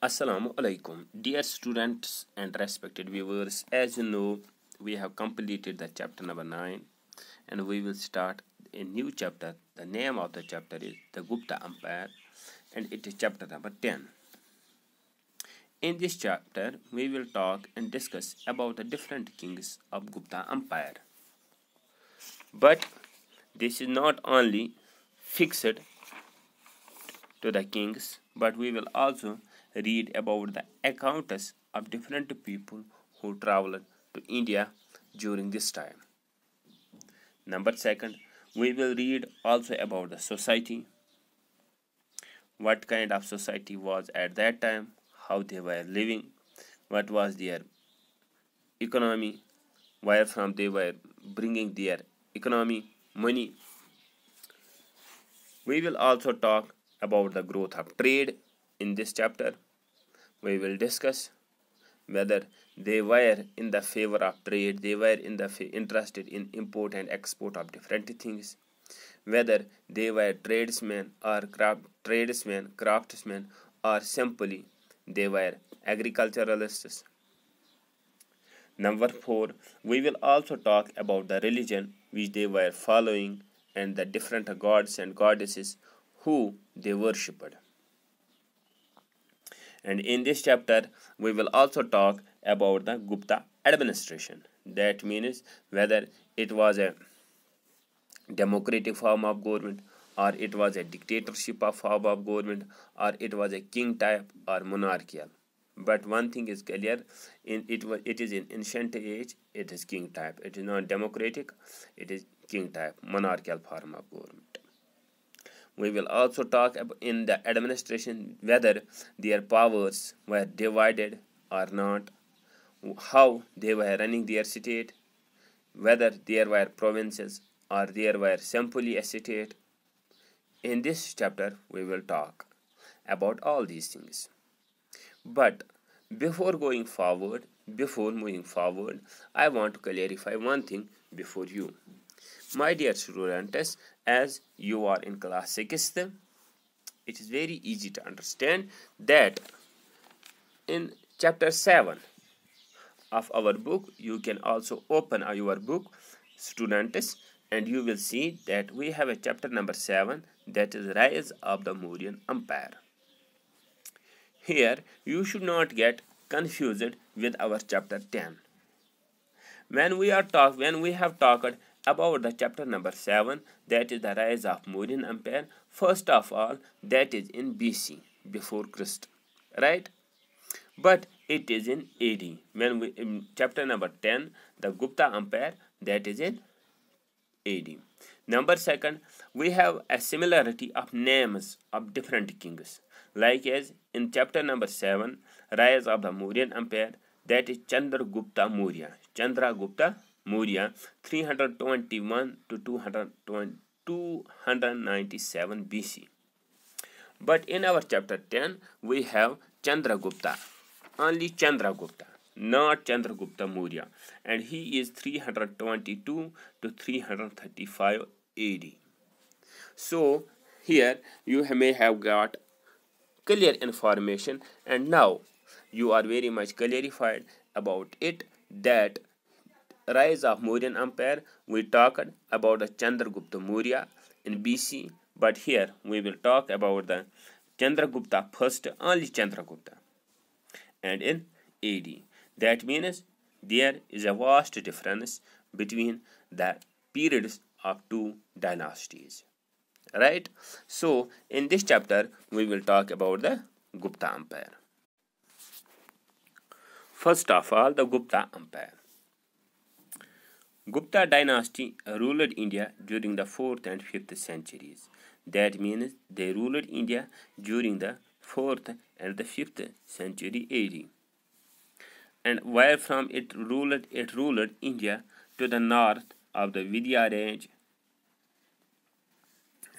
Assalamu alaikum, dear students and respected viewers. As you know, we have completed the chapter number 9 and we will start a new chapter. The name of the chapter is the Gupta Empire and it is chapter number 10. In this chapter, we will talk and discuss about the different kings of Gupta Empire. But this is not only fixed to the kings, but we will also read about the accounts of different people who traveled to India during this time. Number second, we will read also about the society, what kind of society was at that time, how they were living, what was their economy, where from they were bringing their economy, money. We will also talk about the growth of trade in this chapter. We will discuss whether they were in the favor of trade, they were interested in import and export of different things, whether they were tradesmen, craftsmen, or simply they were agriculturalists. Number 4, we will also talk about the religion which they were following and the different gods and goddesses who they worshipped. And in this chapter, we will also talk about the Gupta administration. That means whether it was a democratic form of government, or it was a dictatorship of form of government, or it was a king type or monarchical. But one thing is clear, it is in ancient age, it is king type. It is not democratic, it is king type, monarchical form of government. We will also talk about in the administration whether their powers were divided or not, how they were running their state, whether there were provinces or there were simply a state. In this chapter, we will talk about all these things. But before moving forward, I want to clarify one thing before you. My dear students, as you are in class 6th, it is very easy to understand that in chapter 7 of our book, you can also open your book, students, and you will see that we have a chapter number 7, that is Rise of the Mauryan Empire. Here, you should not get confused with our chapter 10. When we have talked about the chapter number 7, that is the rise of Mauryan Empire, first of all, that is in BC, before Christ, right? But it is in AD. When we in chapter number 10, the Gupta Empire, that is in AD. Number second, we have a similarity of names of different kings, like as in chapter number 7, rise of the Mauryan Empire, that is Chandragupta Maurya, 321 to 297 BC. But in our chapter 10, we have Chandragupta, only Chandragupta, not Chandragupta Maurya, and he is 322 to 335 AD. So here you may have got clear information, and now you are very much clarified about it, that rise of Mauryan Empire, we talked about the Chandragupta Maurya in BC, but here we will talk about the Chandragupta first, only Chandragupta, and in AD. That means there is a vast difference between the periods of two dynasties, right? So in this chapter, we will talk about the Gupta Empire. First of all, the Gupta Empire. Gupta dynasty ruled India during the 4th and 5th centuries. That means they ruled India during the 4th and the 5th century AD. And where from it ruled India to the north of the Vidya range.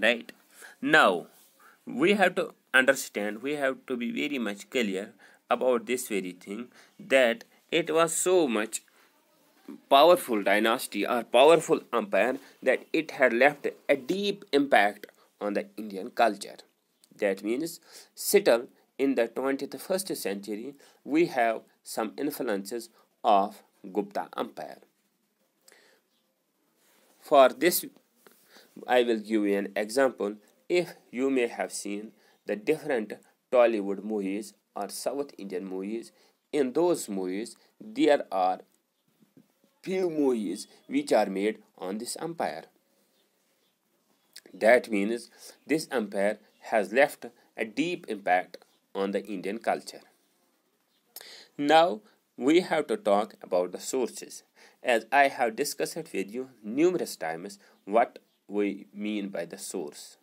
Right? Now, we have to understand, we have to be very much clear about this very thing, that it was so much powerful dynasty or powerful empire that it had left a deep impact on the Indian culture. That means settled in the 21st century, we have some influences of Gupta Empire. For this, I will give you an example. If you may have seen the different Tollywood movies or South Indian movies, in those movies there are few movies which are made on this empire. That means this empire has left a deep impact on the Indian culture. Now we have to talk about the sources, as I have discussed with you numerous times what we mean by the source.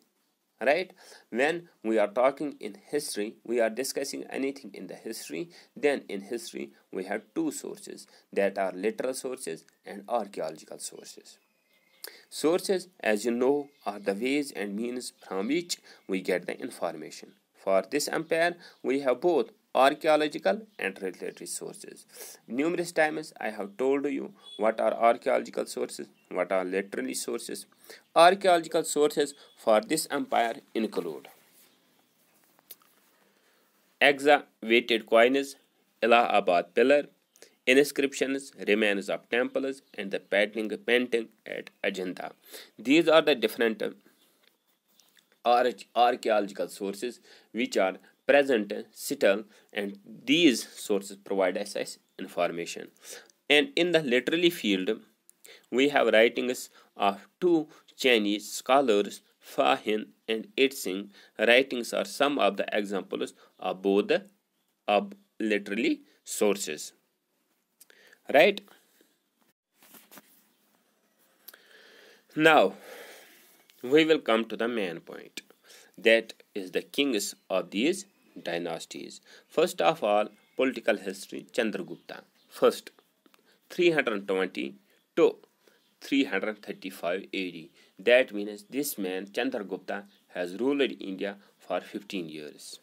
Right? When we are talking in history, we are discussing anything in the history, then in history we have two sources, that are literal sources and archaeological sources. Sources, as you know, are the ways and means from which we get the information. For this empire, we have both archaeological and literary sources. Numerous times I have told you what are archaeological sources, what are literary sources. Archaeological sources for this empire include excavated coins, Allahabad pillar, inscriptions, remains of temples, and the painting at Ajanta. These are the different archaeological sources which are present still, and these sources provide us as information. And in the literary field, we have writings of two Chinese scholars, Fa Hin and Itzing. Writings are some of the examples of both of literary sources. Right? Now we will come to the main point, that is the kings of these dynasties. First of all, political history. Chandragupta, first 320 to 335 AD. That means this man Chandragupta has ruled India for 15 years.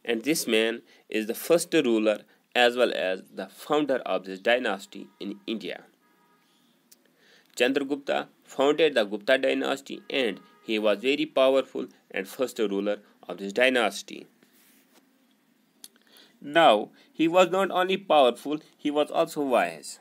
And this man is the first ruler as well as the founder of this dynasty in India. Chandragupta founded the Gupta dynasty, and he was very powerful and first ruler of this dynasty. Now, he was not only powerful, he was also wise.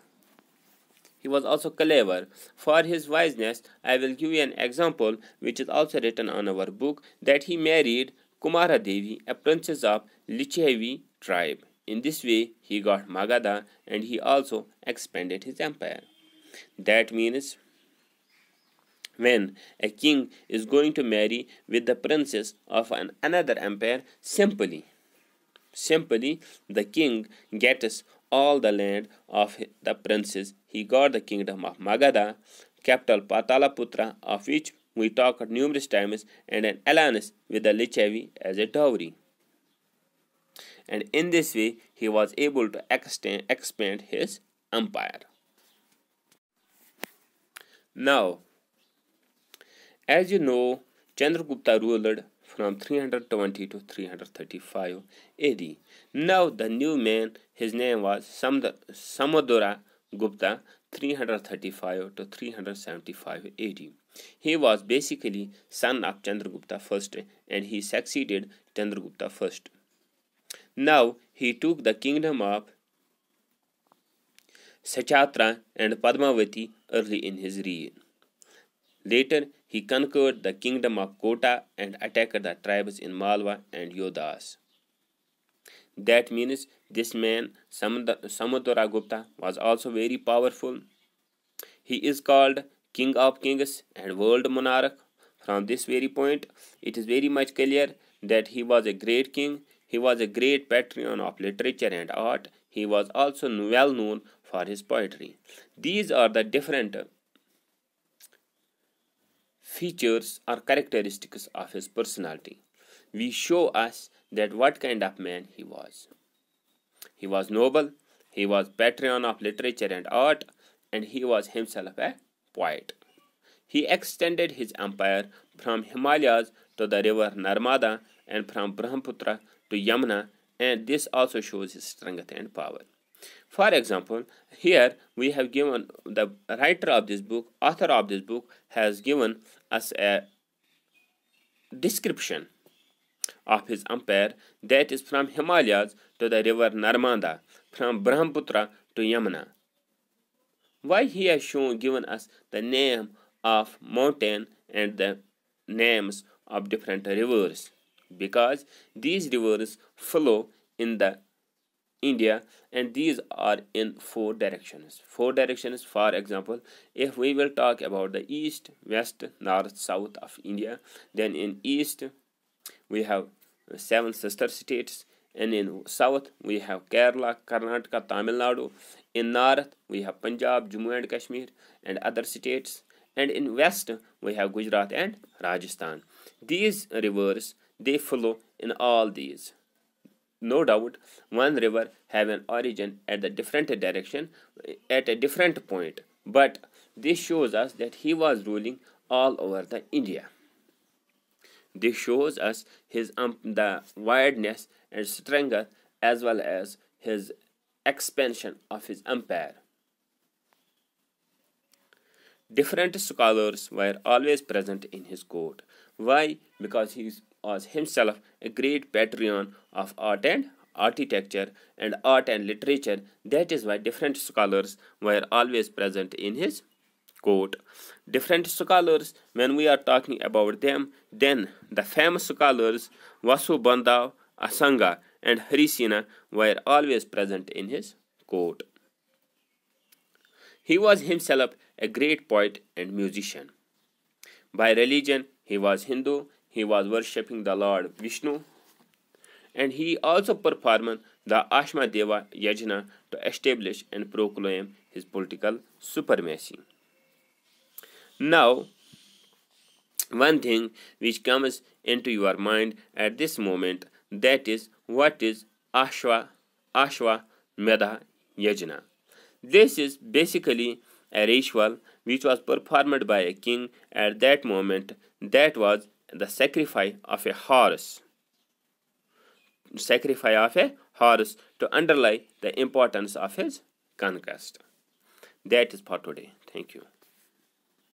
He was also clever. For his wiseness, I will give you an example which is also written on our book, that he married Kumara Devi, a princess of Lichevi tribe. In this way, he got Magadha, and he also expanded his empire. That means when a king is going to marry with the princess of another empire, simply the king gets all the land of the princess. He got the kingdom of Magadha, capital Patalaputra, of which we talked numerous times, and an alliance with the Lichevi as a dowry. And in this way, he was able to expand his empire. Now, as you know, Chandragupta ruled from 320 to 335 AD. Now the new man, his name was Samadhiragupta, 335 to 375 AD. He was basically son of Chandragupta first, and he succeeded Chandragupta first. Now he took the kingdom of Sachatra and Padmavati early in his reign. Later, he conquered the kingdom of Kota and attacked the tribes in Malwa and Yodas. That means this man, Samadhiragupta, was also very powerful. He is called King of Kings and World Monarch. From this very point, it is very much clear that he was a great king. He was a great patron of literature and art. He was also well known for his poetry. These are the different features or characteristics of his personality. We show us that what kind of man he was. He was noble, he was patron of literature and art, and he was himself a poet. He extended his empire from Himalayas to the river Narmada and from Brahmaputra to Yamuna, and this also shows his strength and power. For example, here we have given, the writer of this book, author of this book, has given us a description of his empire, that is from Himalayas to the river Narmada, from Brahmaputra to Yamuna. Why he has given us the name of mountain and the names of different rivers? Because these rivers flow in the India, and these are in four directions. For example, if we will talk about the east, west, north, south of India, then in east we have seven sister states, and in south we have Kerala, Karnataka, Tamil Nadu. In north we have Punjab, Jammu and Kashmir, and other states, and in west we have Gujarat and Rajasthan. These rivers, they flow in all these. No doubt, one river have an origin at the different direction at a different point, but this shows us that he was ruling all over the India. This shows us his the wideness and strength as well as his expansion of his empire. Different scholars were always present in his court. Why? Because he was himself a great patron of art and architecture and art and literature. That is why different scholars were always present in his court. Different scholars, when we are talking about them, then the famous scholars Vasubandhu, Asanga, and Harisena were always present in his court. He was himself a great poet and musician. By religion, he was Hindu. He was worshipping the Lord Vishnu, and he also performed the Ashma Deva Yajna to establish and proclaim his political supremacy. Now, one thing which comes into your mind at this moment, that is, what is Ashwa Medha Yajna? This is basically a ritual which was performed by a king at that moment. That was the sacrifice of a horse. To underlie the importance of his conquest. That is for today. Thank you.